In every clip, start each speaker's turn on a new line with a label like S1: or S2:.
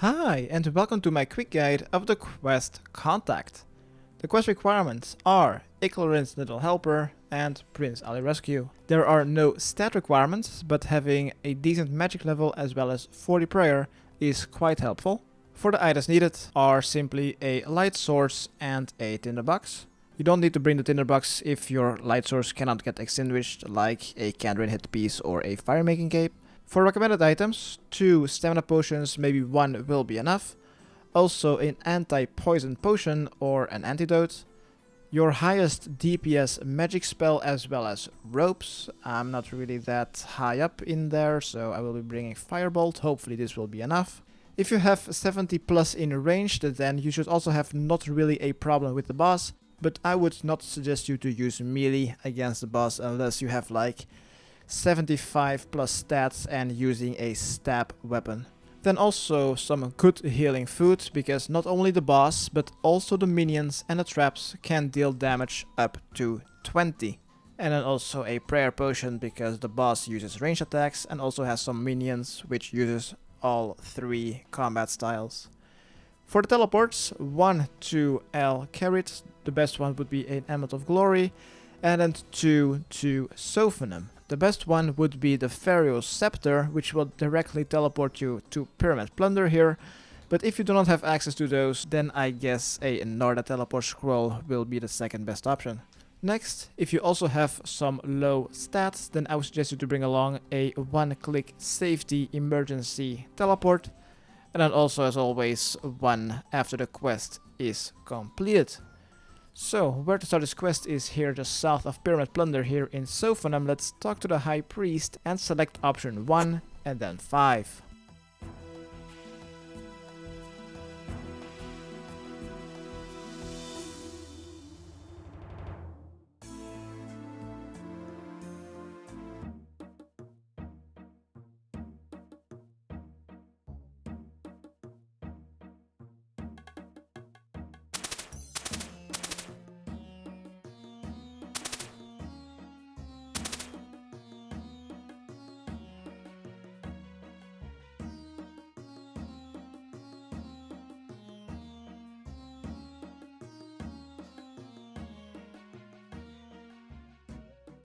S1: Hi, and welcome to my quick guide of the quest Contact. The quest requirements are Itchlarin's Little Helper and Prince Ali Rescue. There are no stat requirements, but having a decent magic level as well as 40 prayer is quite helpful. For the items needed are simply a light source and a tinderbox. You don't need to bring the tinderbox if your light source cannot get extinguished, like a Kharid headpiece or a fire making cape. For recommended items, 2 stamina potions, maybe 1 will be enough. Also an anti-poison potion or an antidote. Your highest DPS magic spell as well as ropes. I'm not really that high up in there, so I will be bringing Firebolt. Hopefully this will be enough. If you have 70 plus in ranged, then you should also have not really a problem with the boss. But I would not suggest you to use melee against the boss unless you have like 75 plus stats and using a stab weapon. Then also some good healing food, because not only the boss but also the minions and the traps can deal damage up to 20. And then also a prayer potion, because the boss uses range attacks and also has some minions which uses all 3 combat styles. For the teleports, 1 to Kharid, the best one would be an Amulet of Glory, and then 2 to Sophanem. The best one would be the pharaoh's sceptre, which will directly teleport you to Pyramid Plunder here. But if you do not have access to those, then I guess a Nardah teleport scroll will be the second best option. Next, if you also have some low stats, then I would suggest you to bring along a one-click safety emergency teleport. And then also, as always, one after the quest is completed. So, where to start this quest is here just south of Pyramid Plunder here in Sophanem. Let's talk to the High Priest and select option 1 and then 5.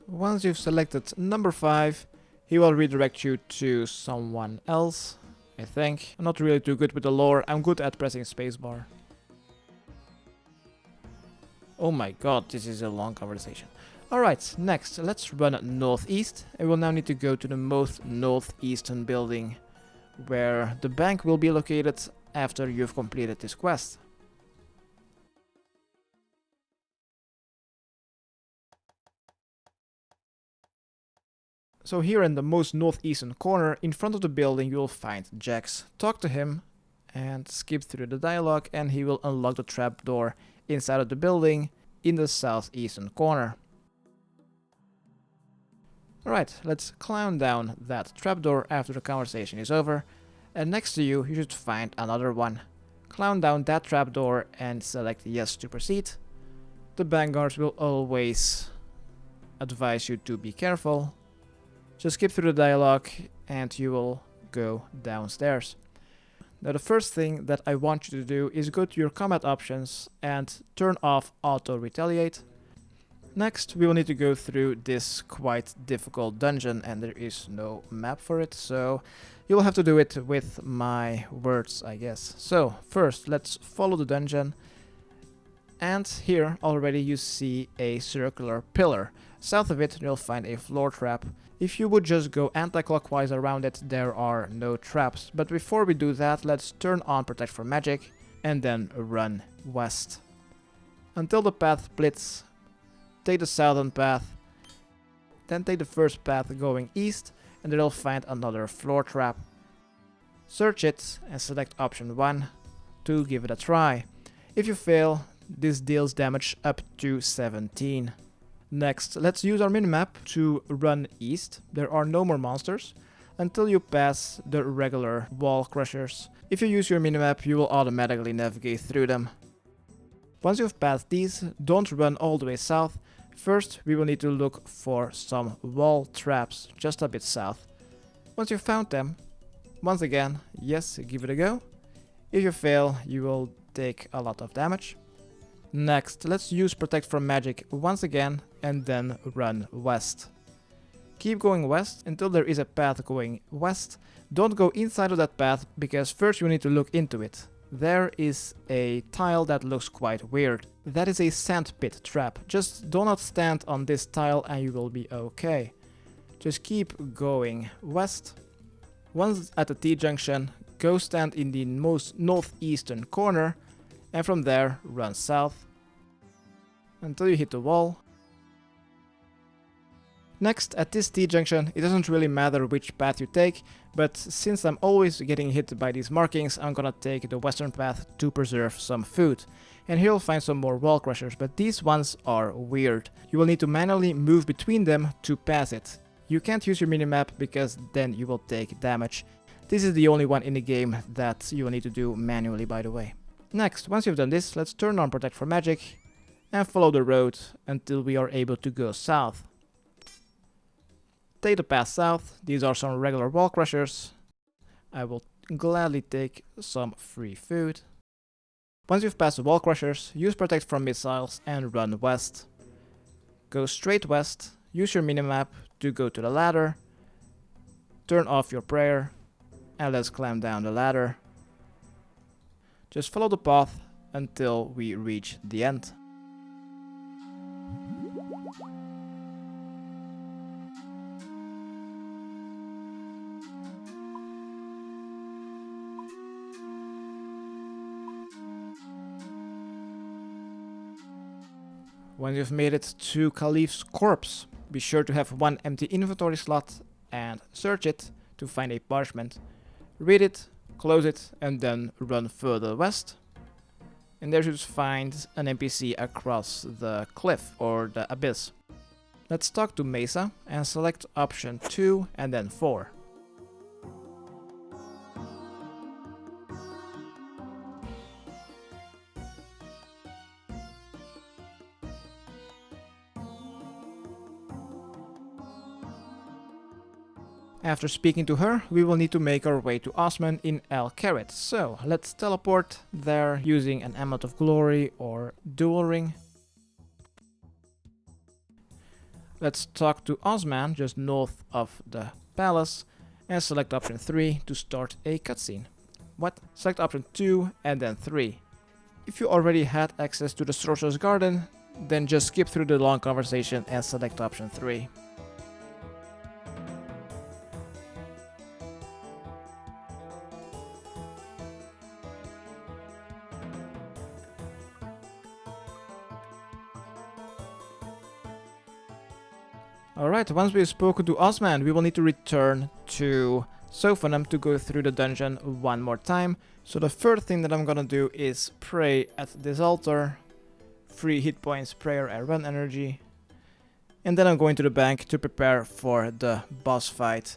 S1: Once you've selected number 5, he will redirect you to someone else, I think. I'm not really too good with the lore, I'm good at pressing spacebar. Oh my god, this is a long conversation. Alright, next, let's run northeast. And we'll now need to go to the most northeastern building, where the bank will be located after you've completed this quest. So here in the most northeastern corner, in front of the building, you will find Jax. Talk to him and skip through the dialogue, and he will unlock the trapdoor inside of the building in the southeastern corner. Alright, let's climb down that trapdoor after the conversation is over, and next to you, you should find another one. Climb down that trapdoor and select yes to proceed. The bank guards will always advise you to be careful. Just skip through the dialogue and you will go downstairs. Now the first thing that I want you to do is go to your combat options and turn off auto retaliate. Next we will need to go through this quite difficult dungeon, and there is no map for it, so you'll have to do it with my words, I guess. So first let's follow the dungeon, and here already you see a circular pillar. South of it you'll find a floor trap. If you would just go anti-clockwise around it, there are no traps. But before we do that, let's turn on Protect from Magic and then run west. Until the path splits, take the southern path, then take the first path going east, and then you'll find another floor trap. Search it and select option 1 to give it a try. If you fail, this deals damage up to 17. Next, let's use our minimap to run east. There are no more monsters until you pass the regular wall crushers. If you use your minimap, you will automatically navigate through them. Once you've passed these, don't run all the way south. First, we will need to look for some wall traps just a bit south. Once you've found them, once again, yes, give it a go. If you fail, you will take a lot of damage. Next, let's use Protect from Magic once again and then run west. Keep going west until there is a path going west. Don't go inside of that path because first you need to look into it. There is a tile that looks quite weird. That is a sandpit trap. Just do not stand on this tile and you will be okay. Just keep going west. Once at the T-junction, go stand in the most northeastern corner and from there run south until you hit the wall. Next, at this T-junction, it doesn't really matter which path you take, but since I'm always getting hit by these markings, I'm gonna take the western path to preserve some food. And here you'll find some more wall crushers, but these ones are weird. You will need to manually move between them to pass it. You can't use your minimap because then you will take damage. This is the only one in the game that you will need to do manually, by the way. Next, once you've done this, let's turn on Protect from Magic and follow the road until we are able to go south. Take the path south. These are some regular wall crushers. I will gladly take some free food. Once you've passed the wall crushers, use Protect from missiles and run west. Go straight west, use your minimap to go to the ladder, turn off your prayer, and let's climb down the ladder. Just follow the path until we reach the end. When you've made it to Caliph's corpse, be sure to have one empty inventory slot and search it to find a parchment. Read it, close it, and then run further west. And there you should find an NPC across the cliff or the abyss. Let's talk to Mesa and select option 2 and then 4. After speaking to her, we will need to make our way to Osman in Kharid. So let's teleport there using an Amulet of Glory or Dual Ring. Let's talk to Osman just north of the palace and select option 3 to start a cutscene. What? Select option 2 and then 3. If you already had access to the Sorcerer's Garden, then just skip through the long conversation and select option 3. Alright, once we've spoken to Osman, we will need to return to Sophanem to go through the dungeon one more time. So the first thing that I'm gonna do is pray at this altar, free hit points, prayer and run energy. And then I'm going to the bank to prepare for the boss fight.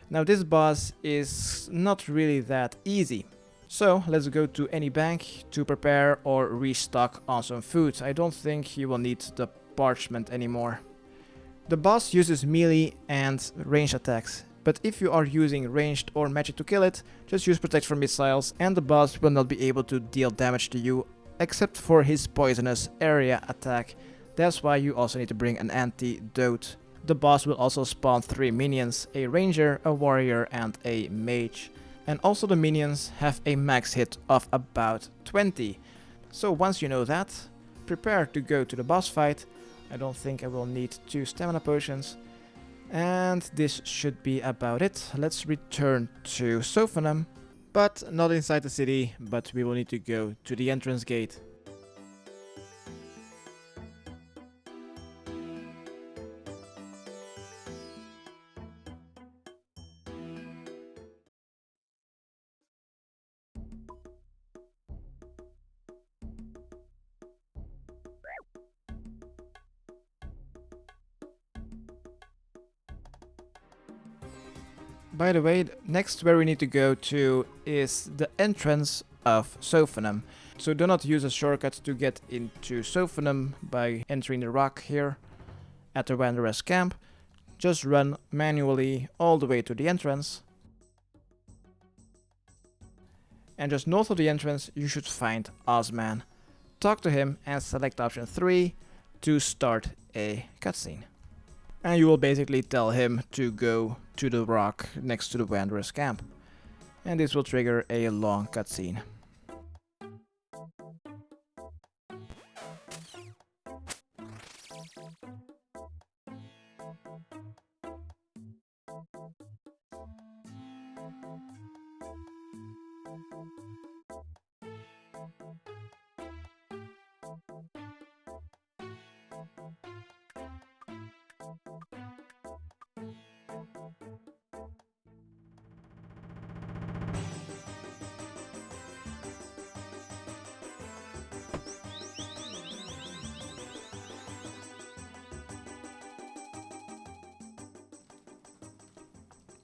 S1: Now this boss is not really that easy. So let's go to any bank to prepare or restock on some food. I don't think you will need the parchment anymore. The boss uses melee and ranged attacks, but if you are using ranged or magic to kill it, just use Protect from missiles and the boss will not be able to deal damage to you except for his poisonous area attack. That's why you also need to bring an antidote. The boss will also spawn 3 minions, a ranger, a warrior and a mage. And also the minions have a max hit of about 20. So once you know that, prepare to go to the boss fight. I don't think I will need 2 stamina potions. And this should be about it. Let's return to Sophanem. But not inside the city, but we will need to go to the entrance gate. By the way, next where we need to go to is the entrance of Sophanem. So do not use a shortcut to get into Sophanem by entering the rock here at the Wanderer's camp. Just run manually all the way to the entrance. and just north of the entrance you should find Osman. Talk to him and select option 3 to start a cutscene. And you will basically tell him to go to the rock next to the Wanderer's camp. And this will trigger a long cutscene.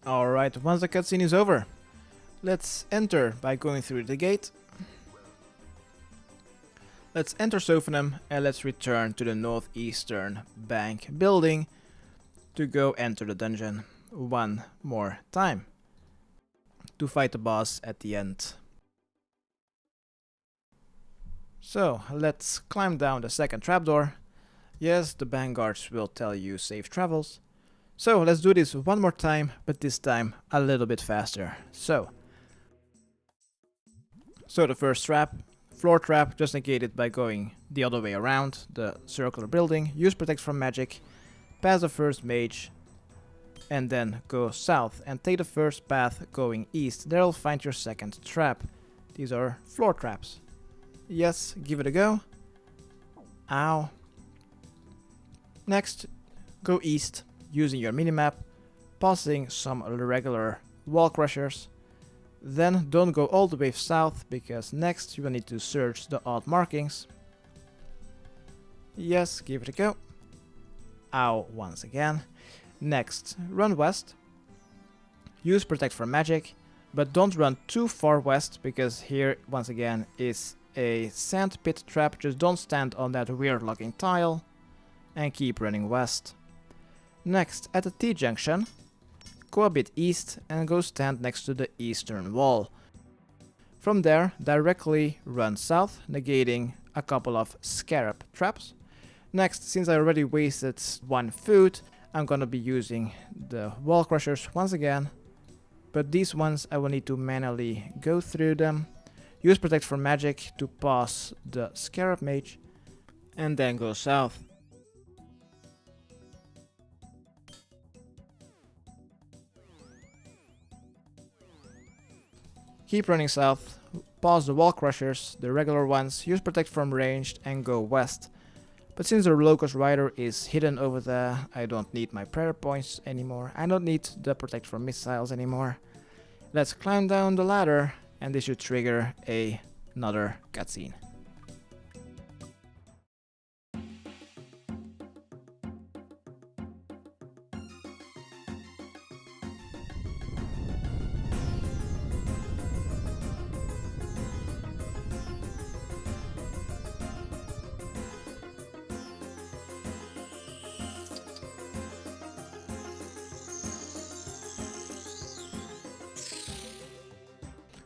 S1: Alright, once the cutscene is over, let's enter by going through the gate. Let's enter Sophanem and let's return to the northeastern bank building to go enter the dungeon one more time to fight the boss at the end. So let's climb down the second trapdoor. Yes, the bank guards will tell you safe travels. So let's do this one more time, but this time a little bit faster. So the first trap, floor trap, just negated by going the other way around the circular building. Use protect from magic, pass the first mage, and then go south and take the first path going east. There you'll find your second trap. These are floor traps. Yes, give it a go. Ow. Next, go east using your minimap, passing some regular wall crushers. Then don't go all the way south, because next you will need to search the odd markings. Yes, give it a go. Ow, once again. Next, run west. Use protect from magic, but don't run too far west, because here once again is a sand pit trap. Just don't stand on that weird looking tile and keep running west. Next, at the T-junction, go a bit east and go stand next to the eastern wall. From there, directly run south, negating a couple of scarab traps. Next, since I already wasted one food, I'm gonna be using the wall crushers once again. But these ones I will need to manually go through them. Use protect from magic to pass the scarab mage, and then go south. Keep running south, pause the wall crushers, the regular ones, use protect from ranged and go west. But since the locust rider is hidden over there, I don't need my prayer points anymore. I don't need the protect from missiles anymore. Let's climb down the ladder and this should trigger another cutscene.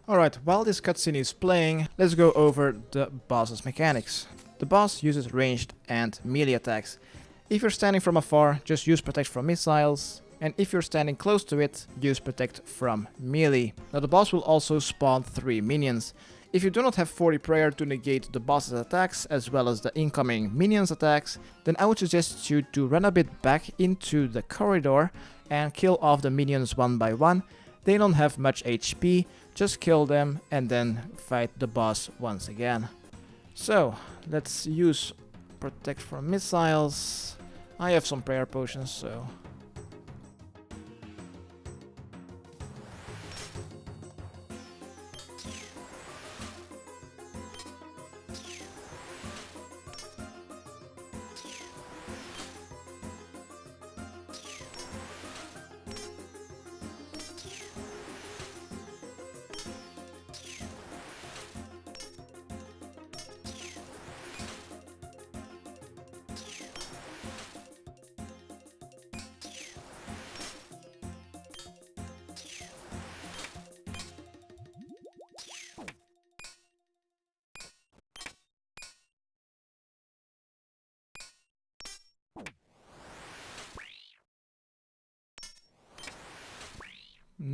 S1: Alright, while this cutscene is playing, let's go over the boss's mechanics. The boss uses ranged and melee attacks. If you're standing from afar, just use protect from missiles, and if you're standing close to it, use protect from melee. Now the boss will also spawn 3 minions. If you do not have 40 prayer to negate the boss's attacks as well as the incoming minions attacks, then I would suggest you to run a bit back into the corridor and kill off the minions one by one. They don't have much HP. Just kill them and then fight the boss once again. So, let's use protect from missiles. I have some prayer potions, so...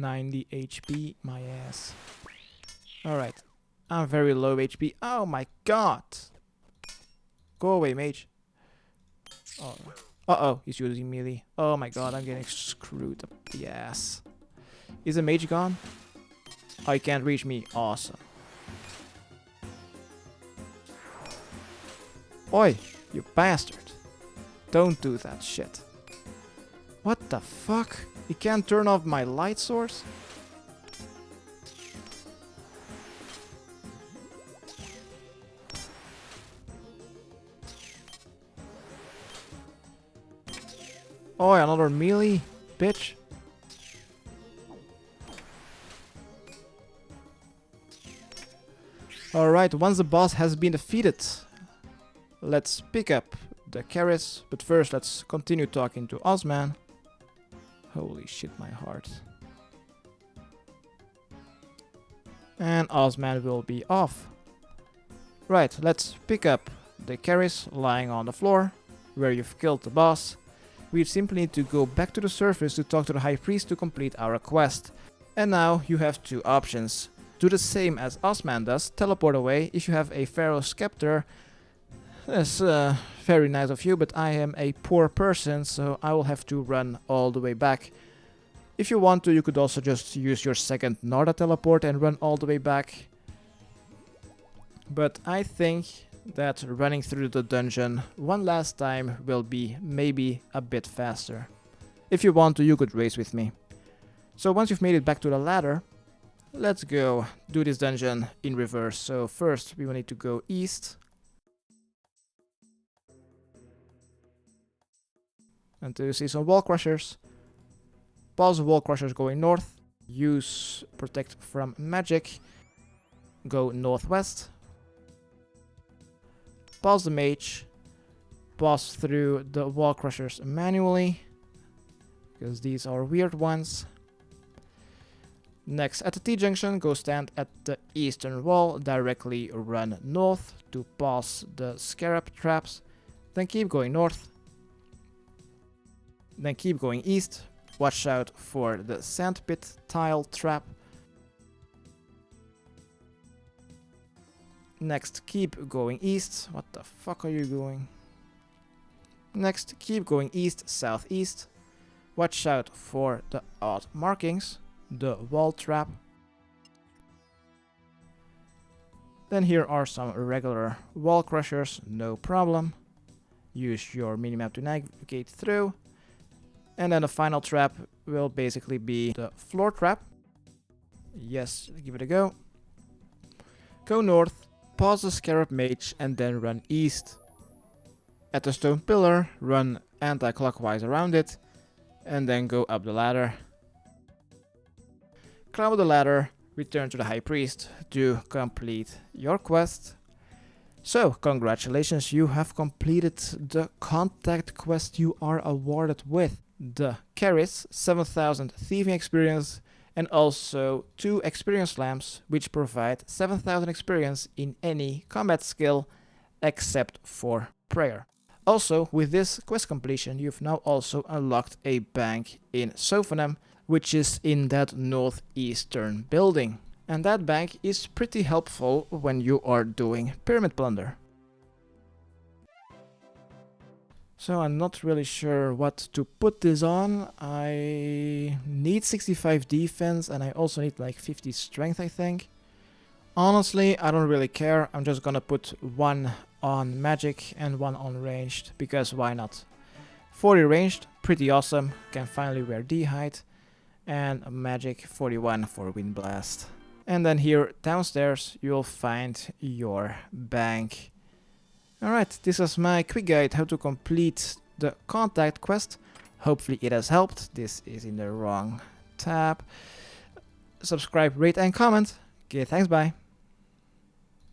S1: 90 HP, my ass. Alright. I'm very low HP. Oh my god! Go away, mage. Oh. Uh-oh, he's using melee. Oh my god, I'm getting screwed up the ass. Is the mage gone? Oh, he can't reach me. Awesome. Oi, you bastard. Don't do that shit. What the fuck? He can't turn off my light source? Oh, another melee, bitch. Alright, once the boss has been defeated, let's pick up the Kharid, but first let's continue talking to Osman. Holy shit, my heart. And Osman will be off. Right, let's pick up the Kharid lying on the floor, where you've killed the boss. We simply need to go back to the surface to talk to the High Priest to complete our quest. And now you have two options. Do the same as Osman does, teleport away. If you have a pharaoh sceptre, that's very nice of you, but I am a poor person, so I will have to run all the way back. If you want to, you could also just use your second Nardah teleport and run all the way back. But I think that running through the dungeon one last time will be maybe a bit faster. If you want to, you could race with me. So once you've made it back to the ladder, let's go do this dungeon in reverse. So first we will need to go east. Until you see some wall crushers. Pause the wall crushers going north. Use protect from magic. Go northwest. Pause the mage. Pass through the wall crushers manually, because these are weird ones. Next, at the T-junction, go stand at the eastern wall. Directly run north to pass the scarab traps. Then keep going north. Then keep going east. Watch out for the sandpit tile trap. Next, keep going east. What the fuck are you doing? Next, keep going east, southeast. Watch out for the odd markings, the wall trap. Then here are some regular wall crushers, no problem. Use your minimap to navigate through. And then the final trap will basically be the floor trap. Yes, give it a go. Go north. Pause the Scarab Mage and then run east. At the stone pillar, run anti-clockwise around it and then go up the ladder. Climb the ladder, return to the High Priest to complete your quest. So, congratulations, you have completed the contact quest you are awarded with. The Kharid, 7000 thieving experience, and also 2 experience lamps, which provide 7000 experience in any combat skill except for prayer. Also, with this quest completion, you've now also unlocked a bank in Sophanem, which is in that northeastern building. And that bank is pretty helpful when you are doing pyramid plunder. So I'm not really sure what to put this on. I need 65 defense and I also need like 50 strength, I think. Honestly, I don't really care. I'm just gonna put 1 on magic and 1 on ranged, because why not? 40 ranged, pretty awesome. Can finally wear D-height. And magic 41 for wind blast. And then here downstairs you'll find your bank. Alright, this is my quick guide how to complete the contact quest. Hopefully it has helped. This is in the wrong tab. Subscribe, rate and comment. Okay, thanks, bye.